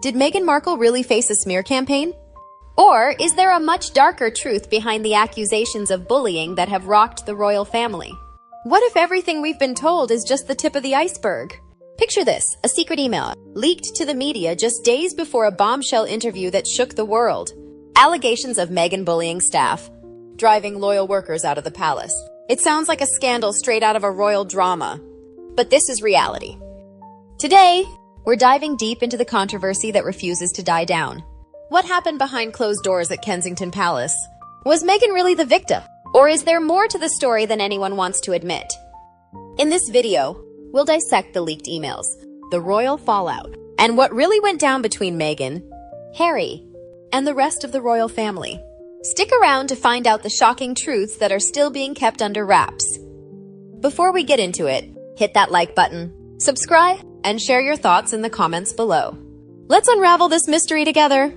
Did Meghan Markle really face a smear campaign? Or is there a much darker truth behind the accusations of bullying that have rocked the royal family? What if everything we've been told is just the tip of the iceberg? Picture this, a secret email leaked to the media just days before a bombshell interview that shook the world. Allegations of Meghan bullying staff, driving loyal workers out of the palace. It sounds like a scandal straight out of a royal drama. But this is reality. Today, we're diving deep into the controversy that refuses to die down. What happened behind closed doors at Kensington Palace? Was Meghan really the victim? Or is there more to the story than anyone wants to admit? In this video, we'll dissect the leaked emails, the royal fallout, and what really went down between Meghan, Harry, and the rest of the royal family. Stick around to find out the shocking truths that are still being kept under wraps. Before we get into it, hit that like button, subscribe, and share your thoughts in the comments below. Let's unravel this mystery together.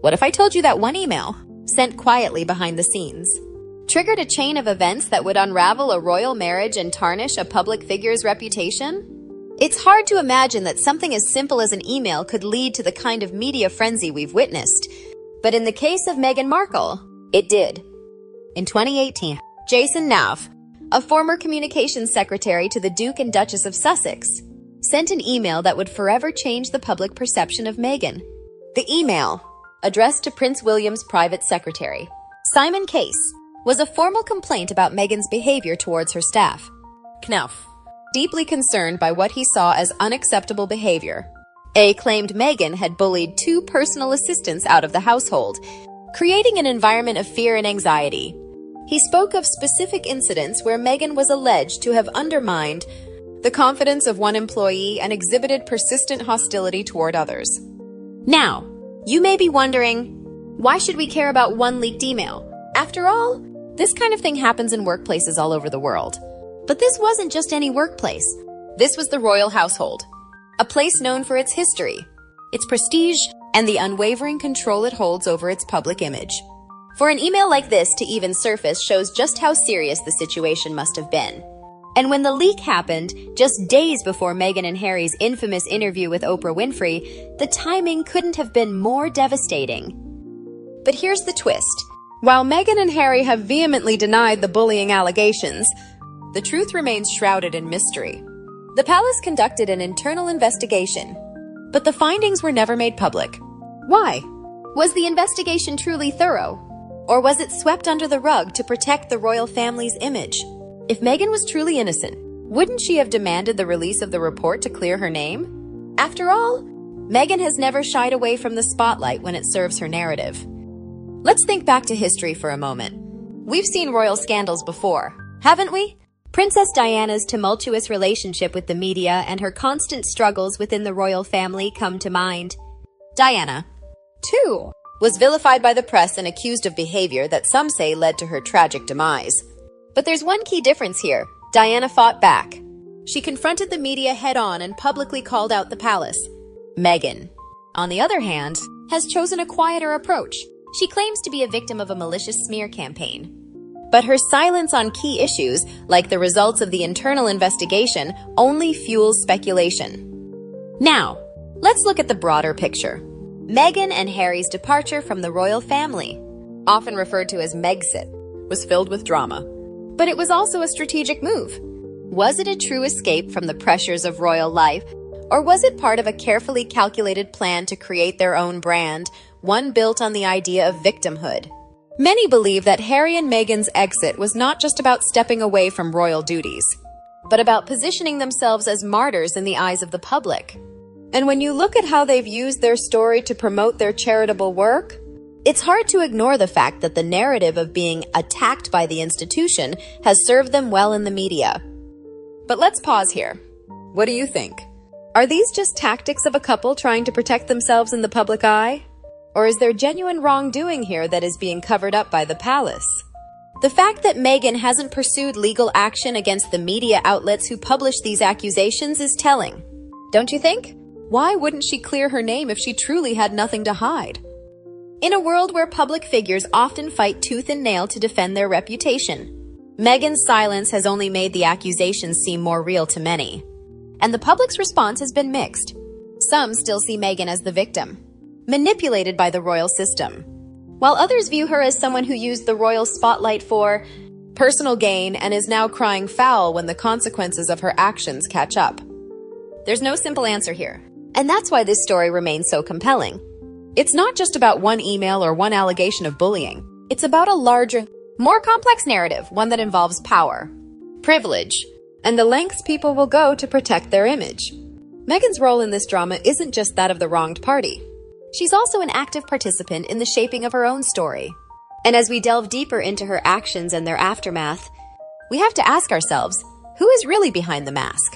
What if I told you that one email, sent quietly behind the scenes, triggered a chain of events that would unravel a royal marriage and tarnish a public figure's reputation? It's hard to imagine that something as simple as an email could lead to the kind of media frenzy we've witnessed. But in the case of Meghan Markle, it did. In 2018, Jason Nauf, a former communications secretary to the Duke and Duchess of Sussex, sent an email that would forever change the public perception of Meghan. The email, addressed to Prince William's private secretary, Simon Case, was a formal complaint about Meghan's behavior towards her staff. Knauf, deeply concerned by what he saw as unacceptable behavior, claimed Meghan had bullied two personal assistants out of the household, creating an environment of fear and anxiety. He spoke of specific incidents where Meghan was alleged to have undermined the confidence of one employee and exhibited persistent hostility toward others. Now, you may be wondering, why should we care about one leaked email? After all, this kind of thing happens in workplaces all over the world. But this wasn't just any workplace. This was the royal household, a place known for its history, its prestige, and the unwavering control it holds over its public image. For an email like this to even surface shows just how serious the situation must have been. And when the leak happened, just days before Meghan and Harry's infamous interview with Oprah Winfrey, the timing couldn't have been more devastating. But here's the twist. While Meghan and Harry have vehemently denied the bullying allegations, the truth remains shrouded in mystery. The palace conducted an internal investigation, but the findings were never made public. Why? Was the investigation truly thorough? Or was it swept under the rug to protect the royal family's image? If Meghan was truly innocent, wouldn't she have demanded the release of the report to clear her name? After all, Meghan has never shied away from the spotlight when it serves her narrative. Let's think back to history for a moment. We've seen royal scandals before, haven't we? Princess Diana's tumultuous relationship with the media and her constant struggles within the royal family come to mind. Diana, too, was vilified by the press and accused of behavior that some say led to her tragic demise. But there's one key difference here. Diana fought back. She confronted the media head-on and publicly called out the palace. Meghan, on the other hand, has chosen a quieter approach. She claims to be a victim of a malicious smear campaign. But her silence on key issues, like the results of the internal investigation, only fuels speculation. Now, let's look at the broader picture. Meghan and Harry's departure from the royal family, often referred to as Megxit, was filled with drama. But it was also a strategic move. Was it a true escape from the pressures of royal life, or was it part of a carefully calculated plan to create their own brand, one built on the idea of victimhood? Many believe that Harry and Meghan's exit was not just about stepping away from royal duties, but about positioning themselves as martyrs in the eyes of the public. And when you look at how they've used their story to promote their charitable work, it's hard to ignore the fact that the narrative of being attacked by the institution has served them well in the media. But let's pause here. What do you think? Are these just tactics of a couple trying to protect themselves in the public eye? Or is there genuine wrongdoing here that is being covered up by the palace? The fact that Meghan hasn't pursued legal action against the media outlets who published these accusations is telling. Don't you think? Why wouldn't she clear her name if she truly had nothing to hide? In a world where public figures often fight tooth and nail to defend their reputation, Meghan's silence has only made the accusations seem more real to many. And the public's response has been mixed. Some still see Meghan as the victim, manipulated by the royal system, while others view her as someone who used the royal spotlight for personal gain and is now crying foul when the consequences of her actions catch up. There's no simple answer here, and that's why this story remains so compelling. It's not just about one email or one allegation of bullying. It's about a larger, more complex narrative, one that involves power, privilege, and the lengths people will go to protect their image. Meghan's role in this drama isn't just that of the wronged party. She's also an active participant in the shaping of her own story. And as we delve deeper into her actions and their aftermath, we have to ask ourselves, who is really behind the mask?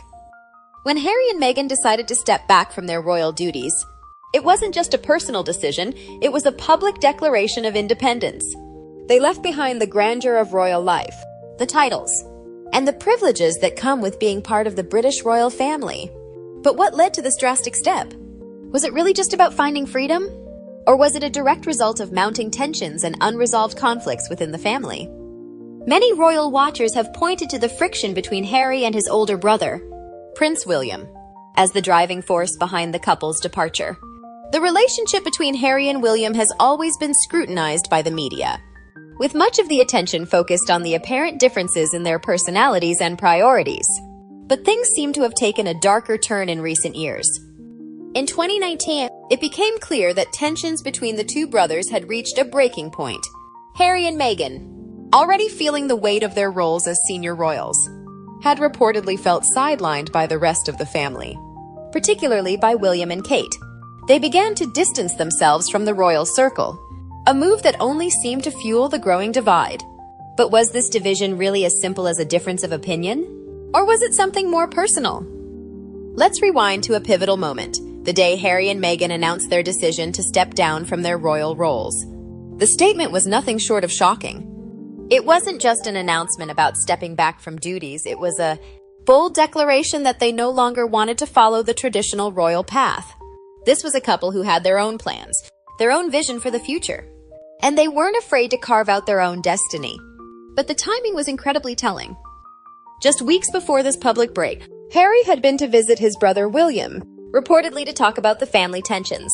When Harry and Meghan decided to step back from their royal duties, it wasn't just a personal decision, it was a public declaration of independence. They left behind the grandeur of royal life, the titles, and the privileges that come with being part of the British royal family. But what led to this drastic step? Was it really just about finding freedom? Or was it a direct result of mounting tensions and unresolved conflicts within the family? Many royal watchers have pointed to the friction between Harry and his older brother, Prince William, as the driving force behind the couple's departure. The relationship between Harry and William has always been scrutinized by the media, with much of the attention focused on the apparent differences in their personalities and priorities. But things seem to have taken a darker turn in recent years. In 2019, it became clear that tensions between the two brothers had reached a breaking point. Harry and Meghan, already feeling the weight of their roles as senior royals, had reportedly felt sidelined by the rest of the family, particularly by William and Kate. They began to distance themselves from the royal circle, a move that only seemed to fuel the growing divide. But was this division really as simple as a difference of opinion? Or was it something more personal? Let's rewind to a pivotal moment, the day Harry and Meghan announced their decision to step down from their royal roles. The statement was nothing short of shocking. It wasn't just an announcement about stepping back from duties, it was a bold declaration that they no longer wanted to follow the traditional royal path. This was a couple who had their own plans, their own vision for the future, and they weren't afraid to carve out their own destiny. But the timing was incredibly telling. Just weeks before this public break, Harry had been to visit his brother William, reportedly to talk about the family tensions.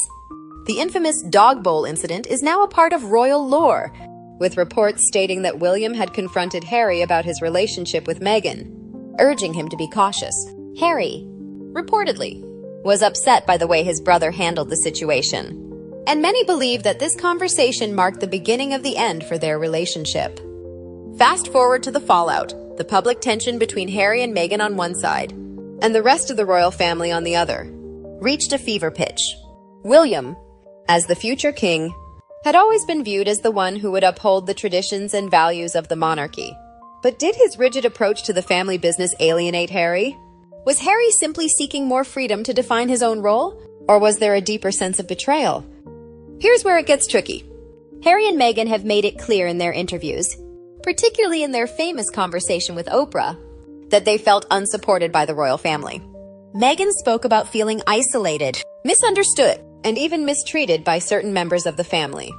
The infamous dog bowl incident is now a part of royal lore, with reports stating that William had confronted Harry about his relationship with Meghan, urging him to be cautious. Harry, reportedly, was upset by the way his brother handled the situation, and many believe that this conversation marked the beginning of the end for their relationship. Fast forward to the fallout, the public tension between Harry and Meghan on one side, and the rest of the royal family on the other, reached a fever pitch. William, as the future king, had always been viewed as the one who would uphold the traditions and values of the monarchy. But did his rigid approach to the family business alienate Harry? Was Harry simply seeking more freedom to define his own role, or was there a deeper sense of betrayal? Here's where it gets tricky. Harry and Meghan have made it clear in their interviews, particularly in their famous conversation with Oprah, that they felt unsupported by the royal family. Meghan spoke about feeling isolated, misunderstood, and even mistreated by certain members of the family.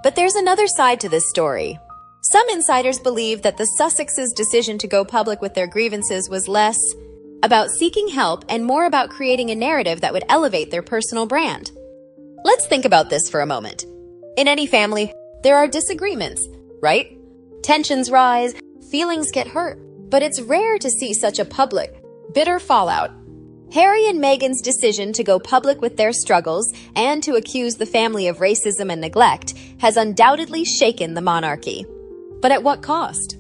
But there's another side to this story. Some insiders believe that the Sussexes' decision to go public with their grievances was less about seeking help and more about creating a narrative that would elevate their personal brand. Let's think about this for a moment. In any family, there are disagreements, right? Tensions rise, feelings get hurt, but it's rare to see such a public, bitter fallout. Harry and Meghan's decision to go public with their struggles and to accuse the family of racism and neglect has undoubtedly shaken the monarchy. But at what cost?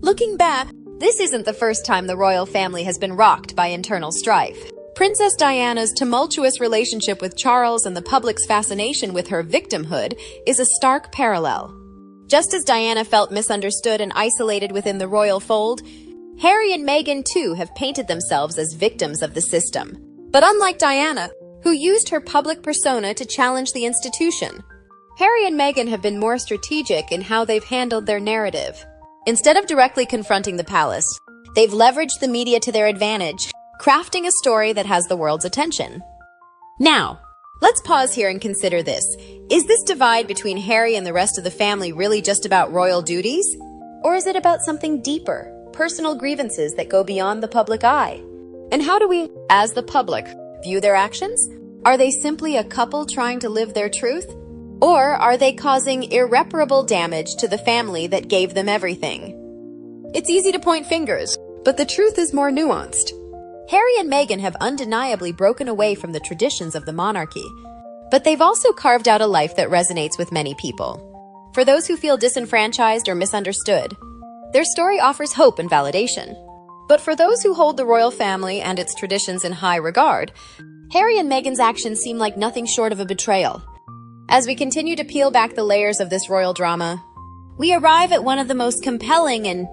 Looking back, this isn't the first time the royal family has been rocked by internal strife. Princess Diana's tumultuous relationship with Charles and the public's fascination with her victimhood is a stark parallel. Just as Diana felt misunderstood and isolated within the royal fold, Harry and Meghan too have painted themselves as victims of the system. But unlike Diana, who used her public persona to challenge the institution, Harry and Meghan have been more strategic in how they've handled their narrative. Instead of directly confronting the palace, they've leveraged the media to their advantage, crafting a story that has the world's attention. Now, let's pause here and consider this. Is this divide between Harry and the rest of the family really just about royal duties? Or is it about something deeper, personal grievances that go beyond the public eye? And how do we, as the public, view their actions? Are they simply a couple trying to live their truth? Or are they causing irreparable damage to the family that gave them everything? It's easy to point fingers, but the truth is more nuanced. Harry and Meghan have undeniably broken away from the traditions of the monarchy, but they've also carved out a life that resonates with many people. For those who feel disenfranchised or misunderstood, their story offers hope and validation. But for those who hold the royal family and its traditions in high regard, Harry and Meghan's actions seem like nothing short of a betrayal. As we continue to peel back the layers of this royal drama, we arrive at one of the most compelling and,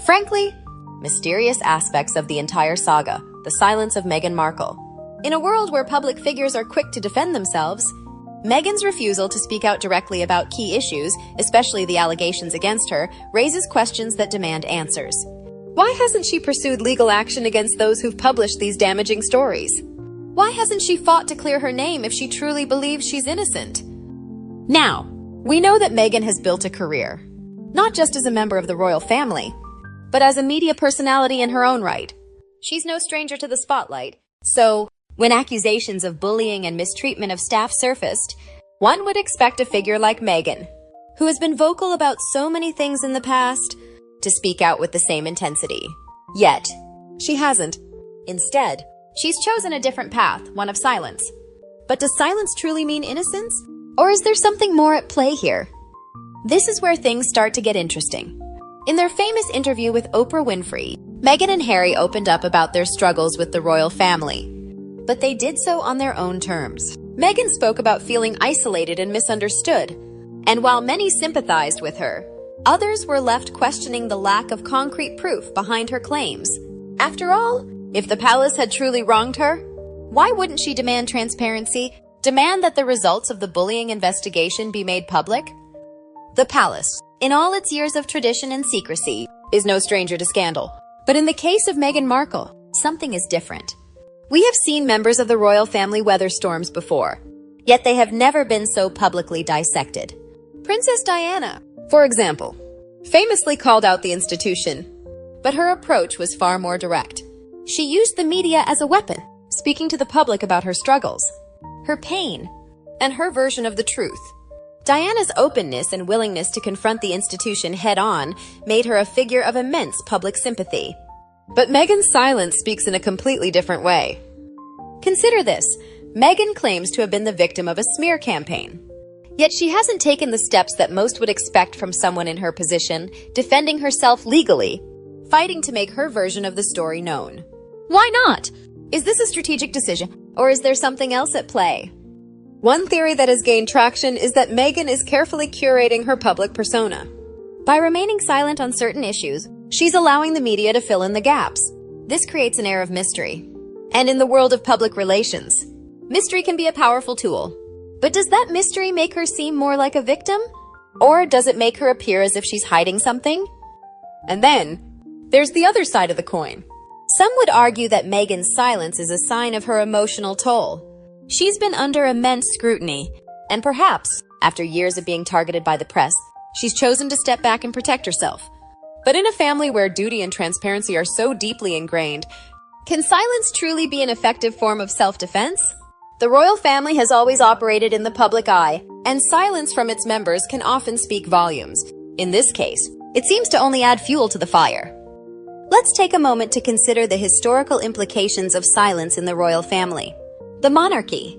frankly, mysterious aspects of the entire saga, the silence of Meghan Markle. In a world where public figures are quick to defend themselves, Meghan's refusal to speak out directly about key issues, especially the allegations against her, raises questions that demand answers. Why hasn't she pursued legal action against those who've published these damaging stories? Why hasn't she fought to clear her name if she truly believes she's innocent? Now, we know that Meghan has built a career, not just as a member of the royal family, but as a media personality in her own right. She's no stranger to the spotlight, so when accusations of bullying and mistreatment of staff surfaced, one would expect a figure like Meghan, who has been vocal about so many things in the past, to speak out with the same intensity. Yet, she hasn't. Instead, she's chosen a different path, one of silence. But does silence truly mean innocence? Or is there something more at play here? This is where things start to get interesting. In their famous interview with Oprah Winfrey, Meghan and Harry opened up about their struggles with the royal family. But they did so on their own terms. Meghan spoke about feeling isolated and misunderstood, and while many sympathized with her, others were left questioning the lack of concrete proof behind her claims. After all, if the palace had truly wronged her, why wouldn't she demand transparency, demand that the results of the bullying investigation be made public? The palace, in all its years of tradition and secrecy, is no stranger to scandal. But in the case of Meghan Markle, something is different. We have seen members of the royal family weather storms before, yet they have never been so publicly dissected. Princess Diana, for example, famously called out the institution, but her approach was far more direct. She used the media as a weapon, speaking to the public about her struggles, her pain, and her version of the truth. Diana's openness and willingness to confront the institution head-on made her a figure of immense public sympathy. But Meghan's silence speaks in a completely different way. Consider this. Meghan claims to have been the victim of a smear campaign. Yet she hasn't taken the steps that most would expect from someone in her position, defending herself legally, fighting to make her version of the story known. Why not? Is this a strategic decision, or is there something else at play? One theory that has gained traction is that Meghan is carefully curating her public persona. By remaining silent on certain issues, she's allowing the media to fill in the gaps. This creates an air of mystery. And in the world of public relations, mystery can be a powerful tool. But does that mystery make her seem more like a victim? Or does it make her appear as if she's hiding something? And then, there's the other side of the coin. Some would argue that Meghan's silence is a sign of her emotional toll. She's been under immense scrutiny, and perhaps, after years of being targeted by the press, she's chosen to step back and protect herself. But in a family where duty and transparency are so deeply ingrained, can silence truly be an effective form of self-defense? The royal family has always operated in the public eye, and silence from its members can often speak volumes. In this case, it seems to only add fuel to the fire. Let's take a moment to consider the historical implications of silence in the royal family. The monarchy,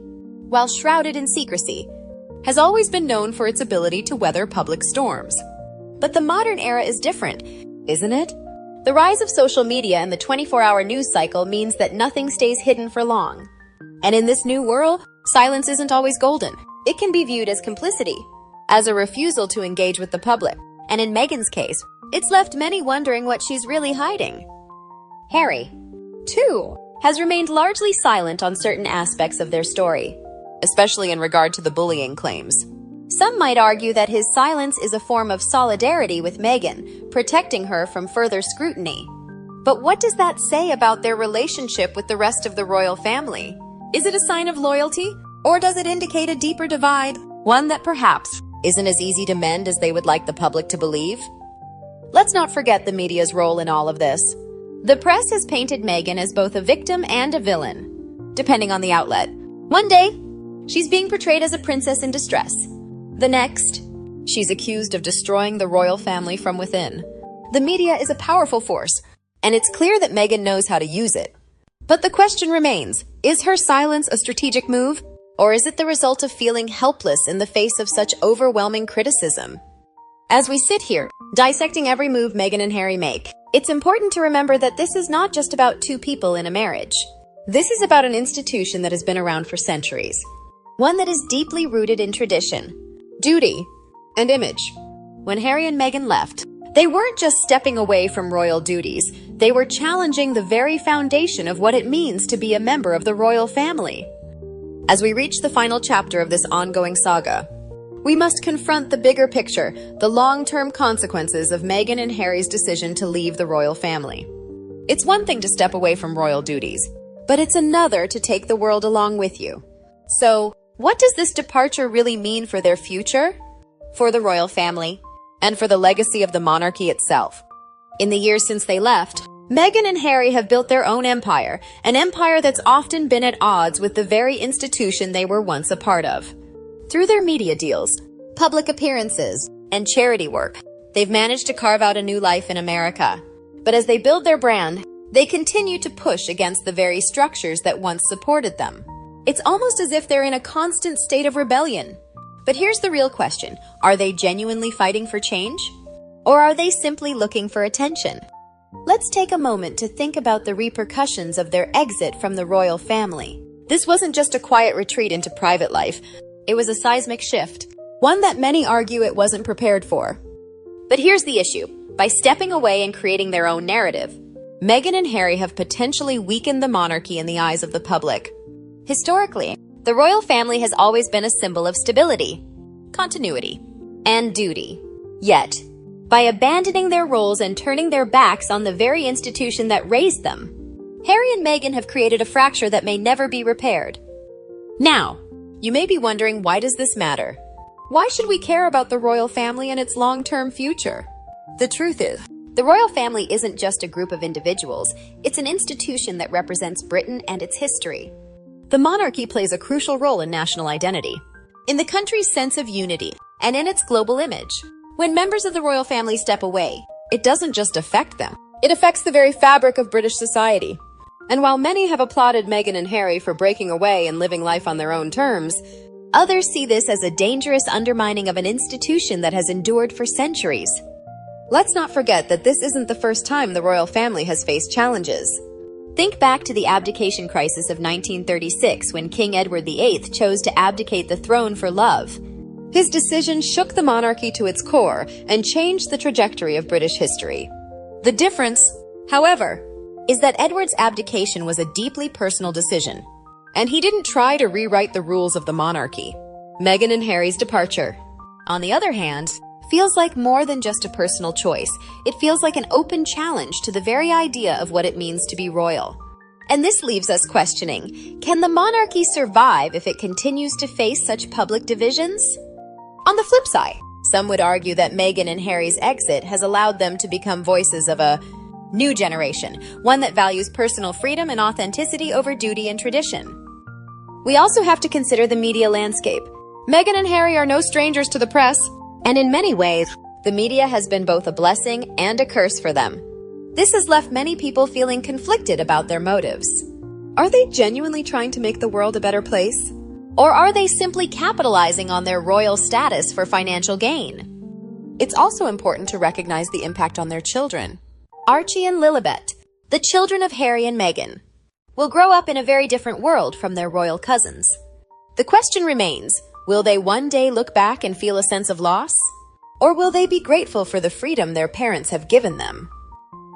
while shrouded in secrecy, has always been known for its ability to weather public storms. But the modern era is different, isn't it? The rise of social media and the 24-hour news cycle means that nothing stays hidden for long. And in this new world, silence isn't always golden. It can be viewed as complicity, as a refusal to engage with the public. And in Meghan's case, it's left many wondering what she's really hiding. Harry, too, has remained largely silent on certain aspects of their story, especially in regard to the bullying claims. Some might argue that his silence is a form of solidarity with Meghan, protecting her from further scrutiny. But what does that say about their relationship with the rest of the royal family? Is it a sign of loyalty, or does it indicate a deeper divide, one that perhaps isn't as easy to mend as they would like the public to believe? Let's not forget the media's role in all of this. The press has painted Meghan as both a victim and a villain, depending on the outlet. One day, she's being portrayed as a princess in distress. The next, she's accused of destroying the royal family from within. The media is a powerful force, and it's clear that Meghan knows how to use it. But the question remains, is her silence a strategic move, or is it the result of feeling helpless in the face of such overwhelming criticism? As we sit here, dissecting every move Meghan and Harry make, it's important to remember that this is not just about two people in a marriage. This is about an institution that has been around for centuries. One that is deeply rooted in tradition, duty, and image. When Harry and Meghan left, they weren't just stepping away from royal duties, they were challenging the very foundation of what it means to be a member of the royal family. As we reach the final chapter of this ongoing saga, we must confront the bigger picture, the long-term consequences of Meghan and Harry's decision to leave the royal family. It's one thing to step away from royal duties, but it's another to take the world along with you. So, what does this departure really mean for their future, for the royal family, and for the legacy of the monarchy itself? In the years since they left, Meghan and Harry have built their own empire, an empire that's often been at odds with the very institution they were once a part of. Through their media deals, public appearances, and charity work, they've managed to carve out a new life in America. But as they build their brand, they continue to push against the very structures that once supported them. It's almost as if they're in a constant state of rebellion. But here's the real question. Are they genuinely fighting for change? Or are they simply looking for attention? Let's take a moment to think about the repercussions of their exit from the royal family. This wasn't just a quiet retreat into private life. It was a seismic shift, one that many argue it wasn't prepared for. But here's the issue. By stepping away and creating their own narrative, Meghan and Harry have potentially weakened the monarchy in the eyes of the public. Historically, the royal family has always been a symbol of stability, continuity, and duty. Yet, by abandoning their roles and turning their backs on the very institution that raised them, Harry and Meghan have created a fracture that may never be repaired. Now, you may be wondering, why does this matter? Why should we care about the royal family and its long-term future? The truth is, the royal family isn't just a group of individuals, it's an institution that represents Britain and its history. The monarchy plays a crucial role in national identity, in the country's sense of unity, and in its global image. When members of the royal family step away, it doesn't just affect them, it affects the very fabric of British society. And while many have applauded Meghan and Harry for breaking away and living life on their own terms, others see this as a dangerous undermining of an institution that has endured for centuries. Let's not forget that this isn't the first time the royal family has faced challenges. Think back to the abdication crisis of 1936 when King Edward VIII chose to abdicate the throne for love. His decision shook the monarchy to its core and changed the trajectory of British history. The difference, however, is that Edward's abdication was a deeply personal decision, and he didn't try to rewrite the rules of the monarchy. Meghan and Harry's departure, on the other hand, feels like more than just a personal choice. It feels like an open challenge to the very idea of what it means to be royal. And this leaves us questioning, can the monarchy survive if it continues to face such public divisions? On the flip side, some would argue that Meghan and Harry's exit has allowed them to become voices of a new generation, one that values personal freedom and authenticity over duty and tradition. We also have to consider the media landscape. Meghan and Harry are no strangers to the press, and in many ways, the media has been both a blessing and a curse for them. This has left many people feeling conflicted about their motives. Are they genuinely trying to make the world a better place? Or are they simply capitalizing on their royal status for financial gain? It's also important to recognize the impact on their children. Archie and Lilibet, the children of Harry and Meghan, will grow up in a very different world from their royal cousins. The question remains, will they one day look back and feel a sense of loss? Or will they be grateful for the freedom their parents have given them?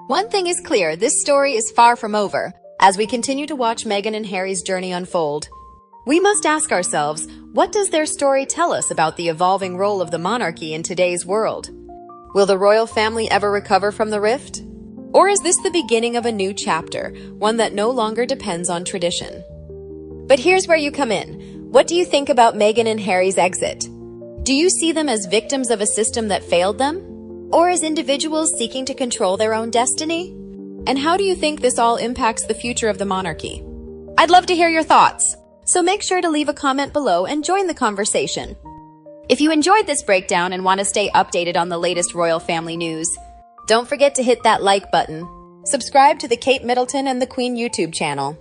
One thing is clear, this story is far from over. As we continue to watch Meghan and Harry's journey unfold, we must ask ourselves, what does their story tell us about the evolving role of the monarchy in today's world? Will the royal family ever recover from the rift? Or is this the beginning of a new chapter, one that no longer depends on tradition? But here's where you come in. What do you think about Meghan and Harry's exit? Do you see them as victims of a system that failed them? Or as individuals seeking to control their own destiny? And how do you think this all impacts the future of the monarchy? I'd love to hear your thoughts. So make sure to leave a comment below and join the conversation. If you enjoyed this breakdown and want to stay updated on the latest royal family news, don't forget to hit that like button, subscribe to the Kate Middleton and the Queen YouTube channel,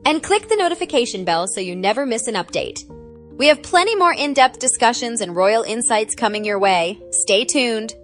and click the notification bell so you never miss an update. We have plenty more in-depth discussions and royal insights coming your way. Stay tuned.